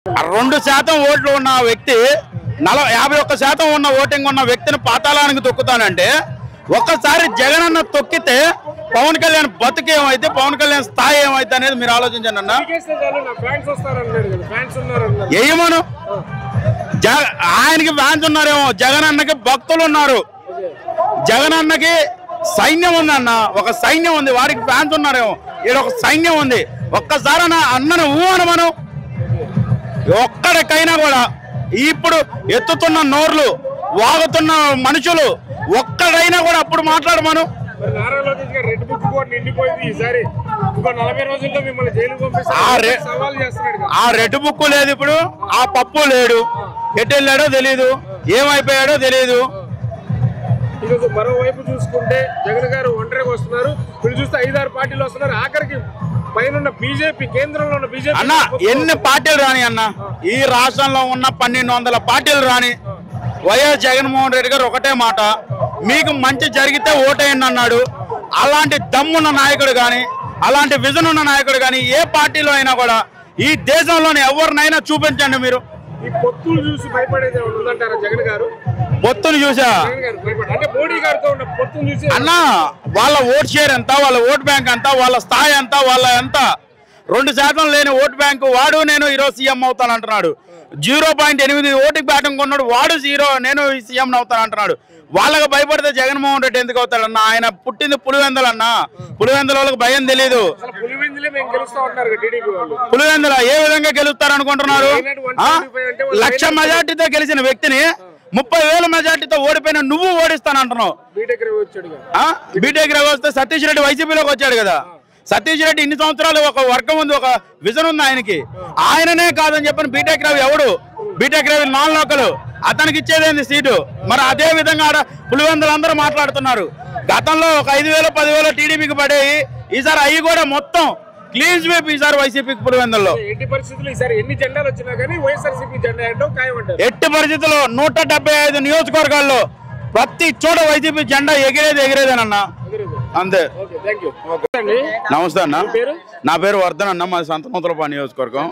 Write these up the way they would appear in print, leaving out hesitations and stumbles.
2% ఓట్లు ఉన్న వ్యక్తి 51% ఉన్న ఓటింగ్ ఉన్న వ్యక్తిని పాతాళానికి తొక్కుతానంటే ఒక్కసారి జగన్ అన్న తొక్కితే పవన్ కళ్యాణ్ బతుకేమైతే పవన్ కళ్యాణ్ స్థాయి ఏమైతే అనేది మీరు ఆలోచించండి అన్న. ఏమను ఆయనకి ఫ్యాన్స్ ఉన్నారేమో, జగన్ అన్నకి భక్తులు ఉన్నారు, జగన్ అన్నకి సైన్యం ఉందన్న, ఒక సైన్యం ఉంది, వారికి ఫ్యాన్స్ ఉన్నారేమో, ఇక్కడ ఒక సైన్యం ఉంది. ఒక్కసారి అన్నను ఊహను మనం ఒక్కడికైనా కూడా ఇప్పుడు ఎత్తుతున్న నోర్లు వాగుతున్న మనుషులు ఒక్కడైనా కూడా అప్పుడు మాట్లాడమను. ఆ రెడ్ బుక్ లేదు, ఇప్పుడు ఆ పప్పు లేడు, ఎటు వెళ్ళాడో తెలీదు, ఏమైపోయాడో తెలీదు. మరోవైపు చూసుకుంటే జగన్ గారు ఒంటరిగా వస్తున్నారు, వీళ్ళు చూస్తే 5-6 పార్టీలు వస్తున్నారు. ఆఖరికి పైన బీజేపీ, కేంద్రంలో ఉన్న బీజేపీ అన్న ఎన్ని పార్టీలు రాని అన్న, ఈ రాష్ట్రంలో ఉన్న 1200 పార్టీలు రాని, వైఎస్ జగన్మోహన్ రెడ్డి గారు ఒకటే మాట, మీకు మంచి జరిగితే ఓటేయండి అన్నాడు. అలాంటి దమ్మున్న నాయకుడు కానీ, అలాంటి విజన్ ఉన్న నాయకుడు కానీ ఏ పార్టీలో అయినా కూడా ఈ దేశంలోని ఎవరినైనా చూపించండి. మీరు ఈ పొత్తులు చూసి భయపడేది ఉందంటారా జగన్ గారు? పొత్తులు చూసా అంటే మోడీ గారితో ఉన్న పొత్తులు చూసి అన్న, వాళ్ళ ఓట్ షేర్ ఎంత, వాళ్ళ ఓట్ బ్యాంక్ ఎంత, వాళ్ళ స్థాయి ఎంత, వాళ్ళ ఎంత 2% లేని ఓట్ బ్యాంకు వాడు నేను ఈరోజు సీఎం అవుతాను అంటున్నాడు. 0.8 ఓటుకి బ్యాటింగ్ కొన్నాడు వాడు 0 నేను సీఎం అవుతాను అంటున్నాడు. వాళ్ళకి భయపడితే జగన్మోహన్ రెడ్డి ఎందుకు అవుతాడన్న? ఆయన పుట్టింది పులివెందులన్న, పులివెందుల వాళ్ళకి భయం తెలీదు. పులివెందుల ఏ విధంగా గెలుస్తారు అనుకుంటున్నారు? 1,00,000 మెజార్టీతో గెలిచిన వ్యక్తిని 30,000 మెజార్టీతో ఓడిపోయిన నువ్వు ఓడిస్తానంటున్నావు. బీటెక్ రవి వస్తే సతీష్ రెడ్డి వైసీపీలోకి వచ్చాడు కదా. సతీష్ రెడ్డి ఇన్ని సంవత్సరాలు ఒక వర్గం ఉంది, ఒక విజన్ ఉంది ఆయనకి. ఆయననే కాదని చెప్పిన బీటెక్ రవి ఎవడు? బీటెక్ రవి నాన్ లోకల్, అతనికి ఇచ్చేదేంది సీటు? మరి అదే విధంగా పులివెందులు అందరూ మాట్లాడుతున్నారు. గతంలో ఒక 5,000 10,000 టీడీపీకి పడేవి, ఈసారి అవి కూడా మొత్తం క్లీన్ స్వీప్ ఈసారి వైసీపీకి పులివెందుల్లో. ఎట్టి పరిస్థితుల్లో ఈసారి ఎన్ని జెండాలు వచ్చినా కానీ వైఎస్ఆర్సీపీ జెండా ఏంటో ఖాయమంటారు. ఎట్టి పరిస్థితుల్లో 175 నియోజకవర్గాల్లో ప్రతి చోట వైసీపీ జెండా ఎగిరేదేనన్న, అంతే. నమస్తే అన్న, నా పేరు వర్ధన్ అన్న, మాది సంతనూతలపాడు నియోజకవర్గం.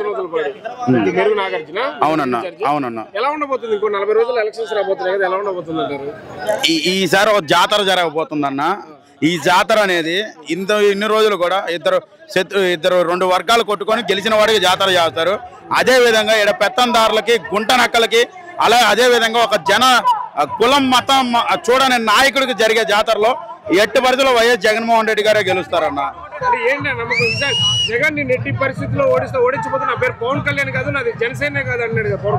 అవునన్నా, అవునన్నా. ఎలా ఉండబోతుంది? ఇంకో 40 రోజులు ఎలక్షన్స్ రాబోతున్నాయి కదా, ఎలా ఉండబోతుంది అంటారు? ఈసారి ఒక జాతర జరగబోతుందన్న. ఈ జాతర అనేది ఇన్ని రోజులు కూడా ఇద్దరు 2 వర్గాలు కొట్టుకొని గెలిచిన వాడికి జాతర చేస్తారు. అదే విధంగా ఇక్కడ పెత్తందారులకి, గుంట నక్కలకి, అదే విధంగా ఒక కులం మతం చూడని నాయకుడికి జరిగే జాతరలో ఎట్టి పరిస్థితుల్లో వైఎస్ జగన్మోహన్ రెడ్డి గారే గెలుస్తారన్న. జగన్ ఎట్టి పరిస్థితుల్లో ఓడించబోతున్నా, నా పేరు పవన్ కళ్యాణ్ కాదు, నాది జనసేనే కాదు అన్నాడు.